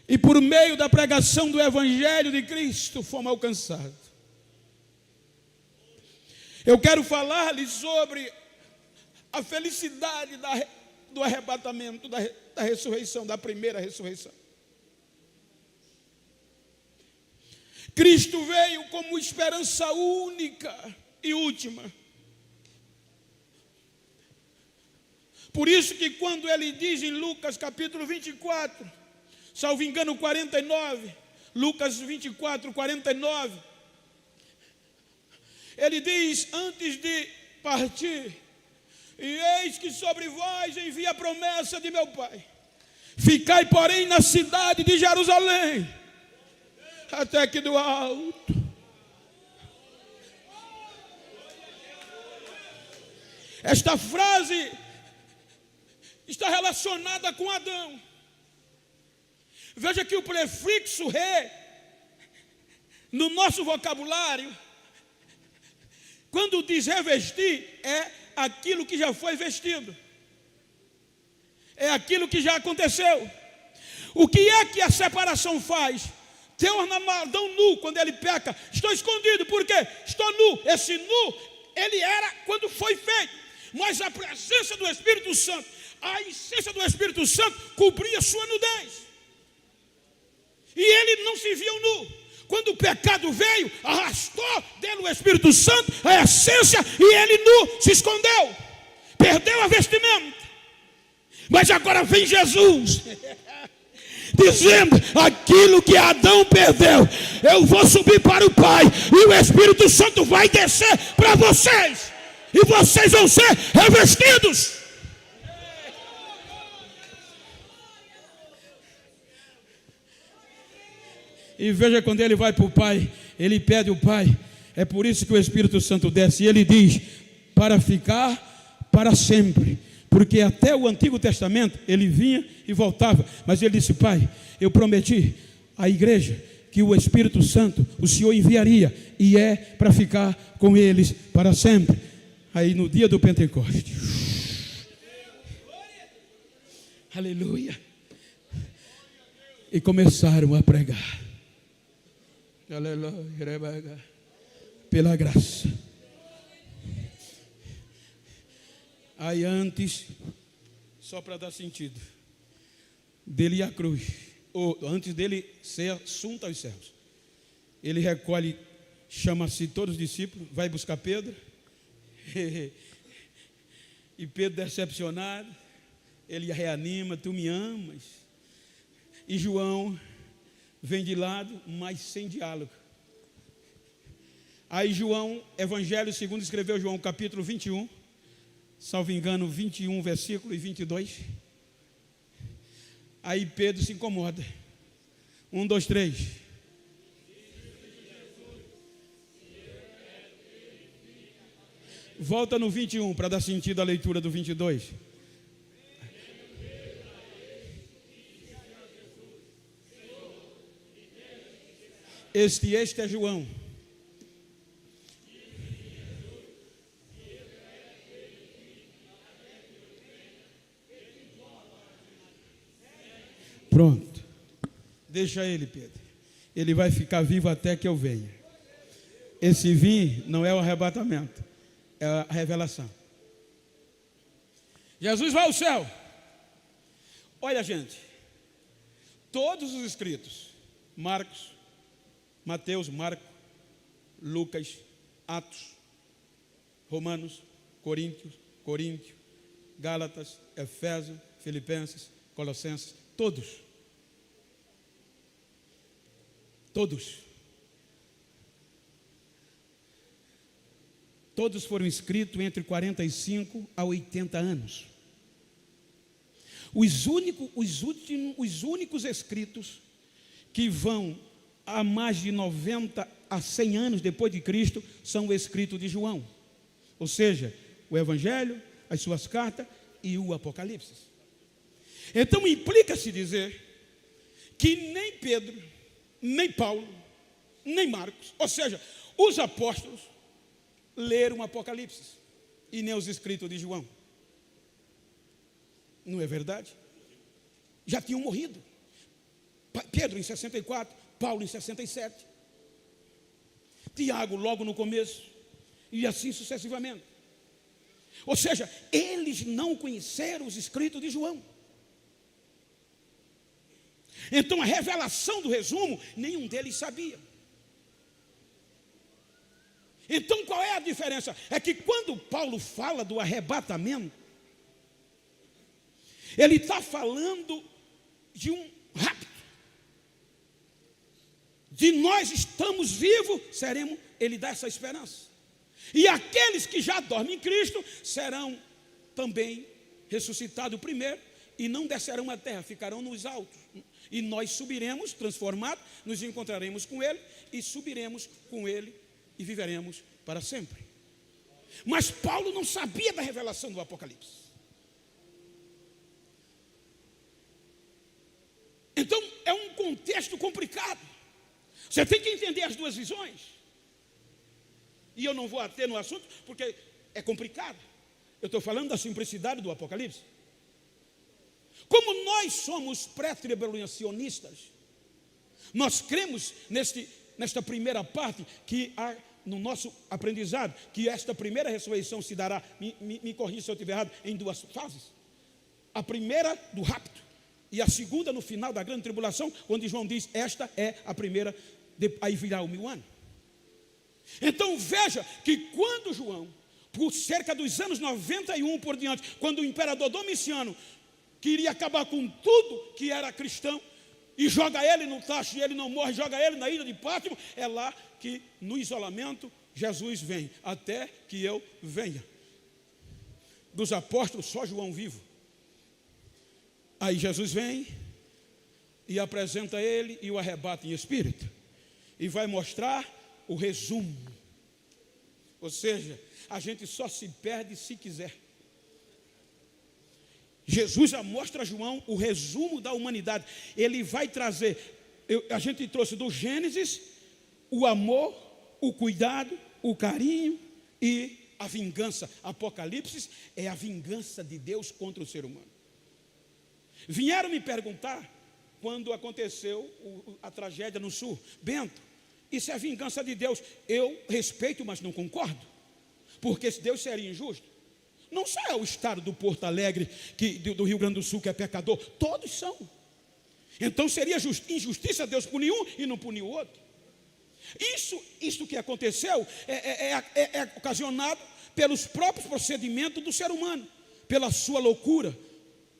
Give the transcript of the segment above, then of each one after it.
E por meio da pregação do Evangelho de Cristo fomos alcançados. Eu quero falar-lhes sobre a felicidade do arrebatamento, da ressurreição, da primeira ressurreição. Cristo veio como esperança única e última. Por isso que quando ele diz em Lucas capítulo 24, salvo engano 49, Lucas 24, 49, ele diz, antes de partir, e eis que sobre vós envia a promessa de meu Pai. Ficai, porém, na cidade de Jerusalém, até que do alto. Esta frase está relacionada com Adão. Veja que o prefixo re, no nosso vocabulário, quando diz revestir, é aquilo que já foi vestido. É aquilo que já aconteceu. O que é que a separação faz? Torna Adão nu quando ele peca. Estou escondido, por quê? Estou nu. Esse nu, ele era quando foi feito. Mas a presença do Espírito Santo, a essência do Espírito Santo cobria sua nudez. E ele não se viu nu. Quando o pecado veio, arrastou dele o Espírito Santo, a essência, e ele nu se escondeu. Perdeu a vestimenta. Mas agora vem Jesus, dizendo, aquilo que Adão perdeu, eu vou subir para o Pai, e o Espírito Santo vai descer para vocês, e vocês vão ser revestidos. E veja, quando ele vai para o Pai, ele pede o Pai. É por isso que o Espírito Santo desce. E ele diz, para ficar para sempre. Porque até o Antigo Testamento, ele vinha e voltava. Mas ele disse, Pai, eu prometi à igreja que o Espírito Santo, o Senhor enviaria. E é para ficar com eles para sempre. Aí no dia do Pentecostes. Aleluia. E começaram a pregar. Aleluia, pela graça. Aí antes, só para dar sentido, dele ir à cruz, ou antes dele ser assunto aos céus, ele recolhe, chama-se todos os discípulos, vai buscar Pedro, e Pedro decepcionado, ele reanima, tu me amas, e João vem de lado, mas sem diálogo. Aí João, Evangelho segundo escreveu João, capítulo 21, salvo engano, 21, versículo e 22. Aí Pedro se incomoda. 1, 2, 3. Volta no 21 para dar sentido à leitura do 22. Este é João. Pronto. Deixa ele, Pedro. Ele vai ficar vivo até que eu venha. Esse vir não é o arrebatamento, é a revelação. Jesus vai ao céu. Olha, gente, todos os escritos, Marcos, Mateus, Marcos, Lucas, Atos, Romanos, Coríntios, Gálatas, Efésios, Filipenses, Colossenses, todos. Todos foram escritos entre 45 a 80 anos. Os únicos escritos que vão há mais de 90 a 100 anos depois de Cristo são o escrito de João, ou seja, o Evangelho, as suas cartas e o Apocalipse. Então implica-se dizer que nem Pedro, nem Paulo, nem Marcos, ou seja, os apóstolos leram o Apocalipse e nem os escritos de João. Não é verdade? Já tinham morrido. Pedro em 64, Paulo em 67, Tiago logo no começo, e assim sucessivamente. Ou seja, eles não conheceram os escritos de João. Então a revelação do resumo, nenhum deles sabia. Então qual é a diferença? É que quando Paulo fala do arrebatamento, ele está falando de um rapto. De nós estamos vivos, seremos, ele dá essa esperança. E aqueles que já dormem em Cristo serão também ressuscitados primeiro e não descerão à terra, ficarão nos altos. E nós subiremos, transformados, nos encontraremos com Ele e subiremos com Ele e viveremos para sempre. Mas Paulo não sabia da revelação do Apocalipse. Então é um contexto complicado. Você tem que entender as duas visões. E eu não vou ater no assunto porque é complicado. Eu estou falando da simplicidade do Apocalipse. Como nós somos pré-tribulacionistas, nós cremos nesta primeira parte que há no nosso aprendizado, que esta primeira ressurreição se dará, me corrija se eu estiver errado, em duas fases. A primeira do rapto e a segunda no final da grande tribulação, onde João diz, esta é a primeira, aí virá o 1000 anos. Então veja que quando João, por cerca dos anos 91 por diante, quando o imperador Domiciano queria acabar com tudo que era cristão, e joga ele no tacho e ele não morre, joga ele na ilha de Pátimo, é lá que no isolamento Jesus vem, até que eu venha. Dos apóstolos só João vivo. Aí Jesus vem e apresenta ele e o arrebata em espírito, e vai mostrar o resumo. Ou seja, a gente só se perde se quiser. Jesus já mostra a João o resumo da humanidade. Ele vai trazer, a gente trouxe do Gênesis, o amor, o cuidado, o carinho e a vingança. Apocalipse é a vingança de Deus contra o ser humano. Vieram me perguntar, quando aconteceu a tragédia no sul, Bento, isso é vingança de Deus. Eu respeito, mas não concordo, porque Deus seria injusto. Não só é o estado do Porto Alegre, do Rio Grande do Sul, que é pecador, todos são. Então seria injustiça Deus punir um e não punir o outro. Isso que aconteceu é ocasionado pelos próprios procedimentos do ser humano, pela sua loucura,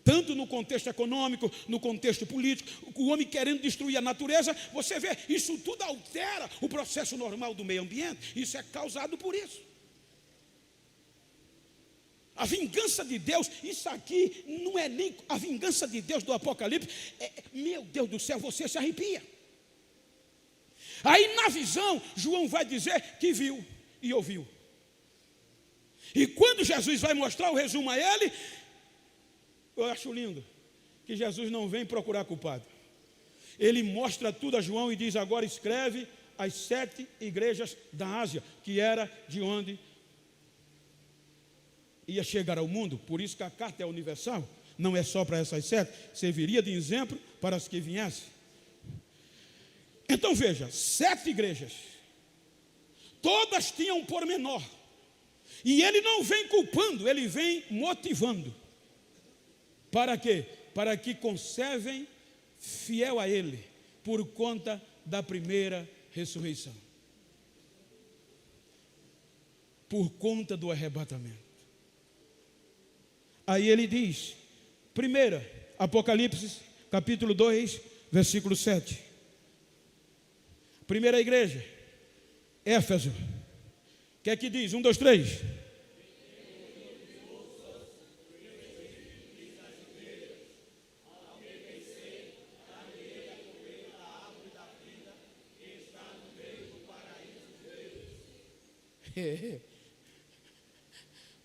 tanto no contexto econômico, no contexto político, o homem querendo destruir a natureza. Você vê, isso tudo altera o processo normal do meio ambiente. Isso é causado por isso. A vingança de Deus, isso aqui não é nem a vingança de Deus do Apocalipse. Meu Deus do céu, você se arrepia. Aí na visão, João vai dizer que viu e ouviu. E quando Jesus vai mostrar o resumo a ele, eu acho lindo que Jesus não vem procurar culpado. Ele mostra tudo a João e diz, agora escreve as 7 igrejas da Ásia, que era de onde ia chegar ao mundo. Por isso que a carta é universal, não é só para essas 7, serviria de exemplo para as que viessem. Então veja, 7 igrejas, todas tinham um pormenor, e ele não vem culpando, ele vem motivando. Para quê? Para que conservem fiel a ele, por conta da primeira ressurreição, por conta do arrebatamento. Aí ele diz, primeira, Apocalipse, capítulo 2, versículo 7. Primeira igreja, Éfeso. O que é que diz? 1, 2, 3.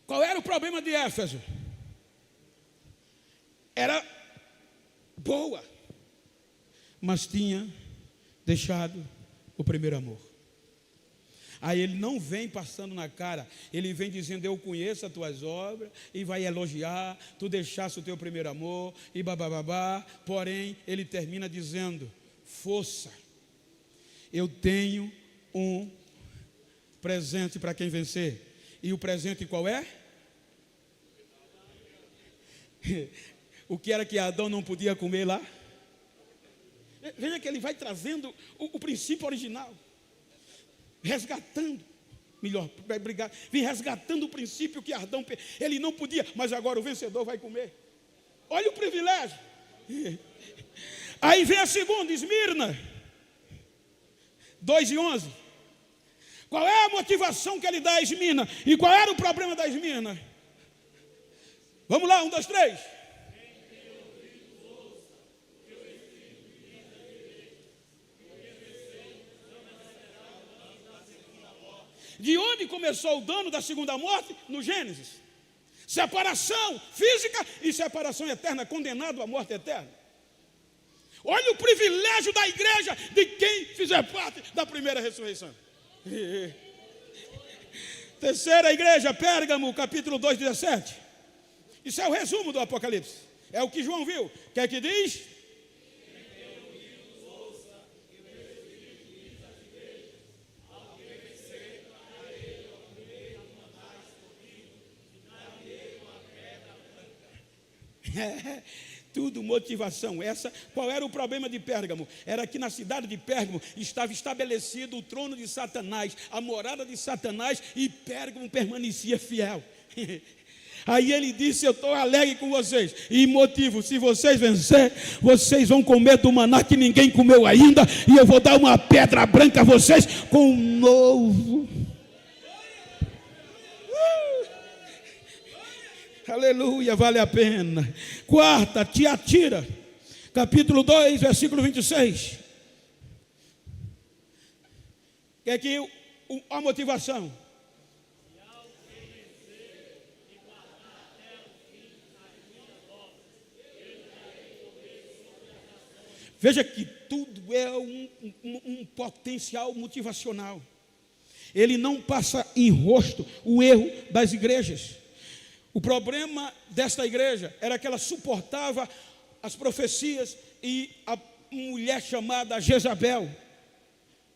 Qual era o problema de Éfeso? Era boa, mas tinha deixado o primeiro amor. Aí ele não vem passando na cara, ele vem dizendo: eu conheço as tuas obras, e vai elogiar, tu deixaste o teu primeiro amor, e babababá. Porém, ele termina dizendo: força, eu tenho um presente para quem vencer. E o presente qual é? O que era que Adão não podia comer lá? Veja que ele vai trazendo o princípio original, resgatando, melhor, obrigado, vem resgatando o princípio que Adão, ele não podia, mas agora o vencedor vai comer. Olha o privilégio. Aí vem a segunda, Esmirna 2:11. Qual é a motivação que ele dá a Esmirna? E qual era o problema da Esmirna? Vamos lá, 1, 2, 3. De onde começou o dano da segunda morte? No Gênesis. Separação física e separação eterna, condenado à morte eterna. Olha o privilégio da igreja de quem fizer parte da primeira ressurreição. Terceira igreja, Pérgamo, capítulo 2, 17. Isso é o resumo do Apocalipse. É o que João viu. O que é que diz? Tudo motivação. Essa, qual era o problema de Pérgamo? Era que na cidade de Pérgamo estava estabelecido o trono de Satanás, a morada de Satanás, e Pérgamo permanecia fiel. Aí ele disse: eu estou alegre com vocês, e motivo, se vocês vencer, vocês vão comer do maná que ninguém comeu ainda, e eu vou dar uma pedra branca a vocês com um novo. Aleluia, vale a pena. Quarta, Tiatira, capítulo 2, versículo 26. Que é que a motivação? Veja que tudo é um potencial motivacional. Ele não passa em rosto o erro das igrejas. O problema desta igreja era que ela suportava as profecias e a mulher chamada Jezabel,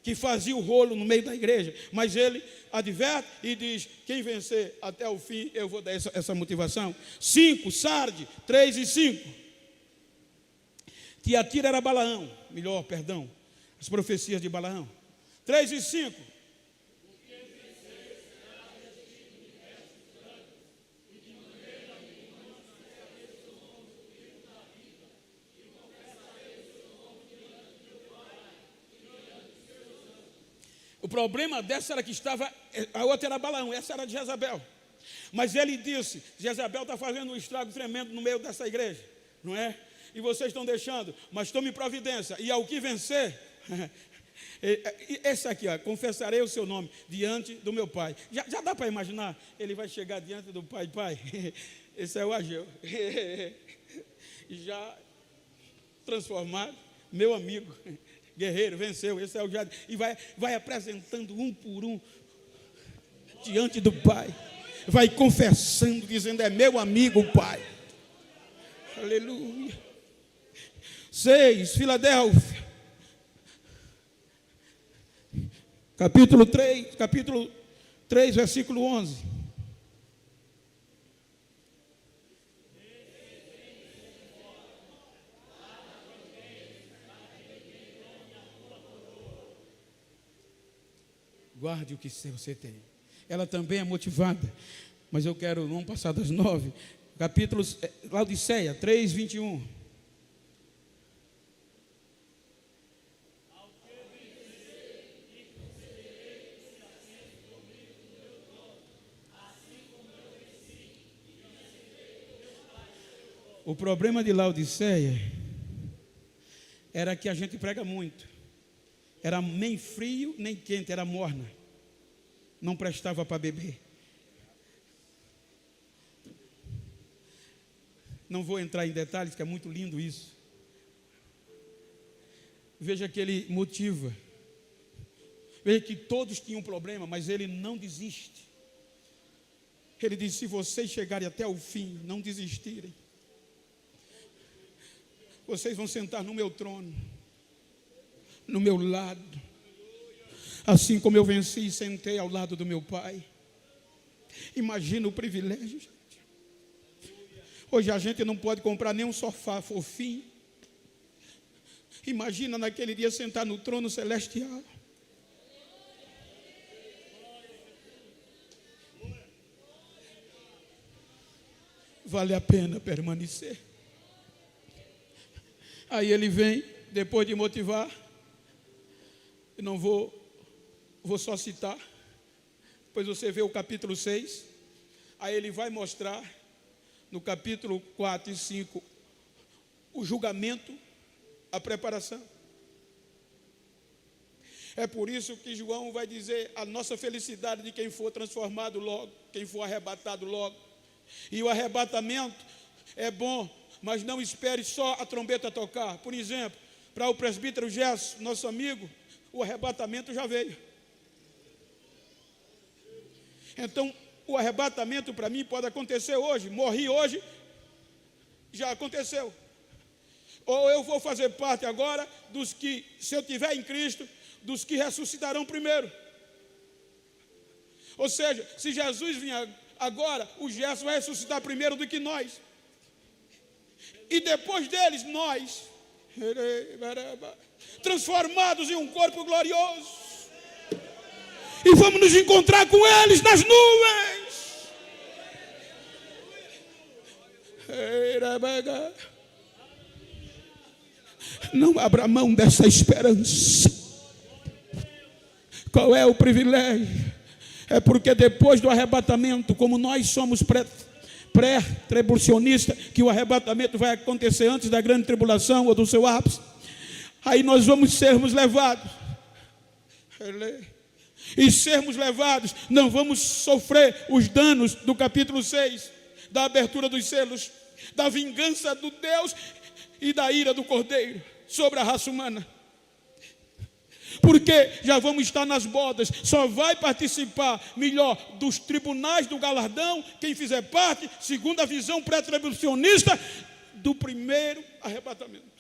que fazia o rolo no meio da igreja. Mas ele adverte e diz: quem vencer até o fim, eu vou dar essa motivação. 5, Sarde 3 e 5. Tiatira era Balaão, as profecias de Balaão. 3 e 5. O problema dessa era que estava, a outra era Balaão, essa era de Jezabel. Mas ele disse: Jezabel está fazendo um estrago tremendo no meio dessa igreja, não é? E vocês estão deixando, mas tome providência, e ao que vencer, esse aqui, ó, confessarei o seu nome diante do meu pai. Já dá para imaginar? Ele vai chegar diante do pai: pai, esse é o Ageu, já transformado, meu amigo, guerreiro, venceu, esse é o Jade. E vai apresentando um por um diante do pai, vai confessando, dizendo: é meu amigo, pai. Aleluia. 6, Filadélfia, capítulo 3, versículo 11. Guarde o que você tem. Ela também é motivada, mas eu quero, vamos passar das 9. Capítulo Laodiceia 3, 21. O problema de Laodiceia era que a gente prega muito. Era nem frio, nem quente, era morna. Não prestava para beber. Não vou entrar em detalhes, que é muito lindo isso. Veja que ele motiva. Veja que todos tinham um problema, mas ele não desiste. Ele diz: se vocês chegarem até o fim, não desistirem, vocês vão sentar no meu trono, no meu lado, assim como eu venci e sentei ao lado do meu Pai. Imagina o privilégio, gente. Hoje a gente não pode comprar nem um sofá fofinho. Imagina naquele dia sentar no trono celestial. Vale a pena permanecer. Aí ele vem, depois de motivar, eu não vou só citar, depois você vê o capítulo 6, aí ele vai mostrar, no capítulo 4 e 5, o julgamento, a preparação. É por isso que João vai dizer a nossa felicidade de quem for transformado logo, quem for arrebatado logo. E o arrebatamento é bom, mas não espere só a trombeta tocar. Por exemplo, para o presbítero Gerson, nosso amigo, o arrebatamento já veio. Então, o arrebatamento para mim pode acontecer hoje. Morri hoje, já aconteceu. Ou eu vou fazer parte agora dos que, se eu estiver em Cristo, dos que ressuscitarão primeiro. Ou seja, se Jesus vinha agora, o Gerson vai ressuscitar primeiro do que nós. E depois deles, nós, transformados em um corpo glorioso. E vamos nos encontrar com eles nas nuvens. Não abra mão dessa esperança. Qual é o privilégio? É porque depois do arrebatamento, como nós somos pré-tribulacionistas, que o arrebatamento vai acontecer antes da grande tribulação ou do seu ápice, aí nós vamos sermos levados. E sermos levados, não vamos sofrer os danos do capítulo 6, da abertura dos selos, da vingança do Deus e da ira do Cordeiro sobre a raça humana. Porque já vamos estar nas bodas. Só vai participar melhor dos tribunais do galardão quem fizer parte, segundo a visão pré-tribulacionista, do primeiro arrebatamento.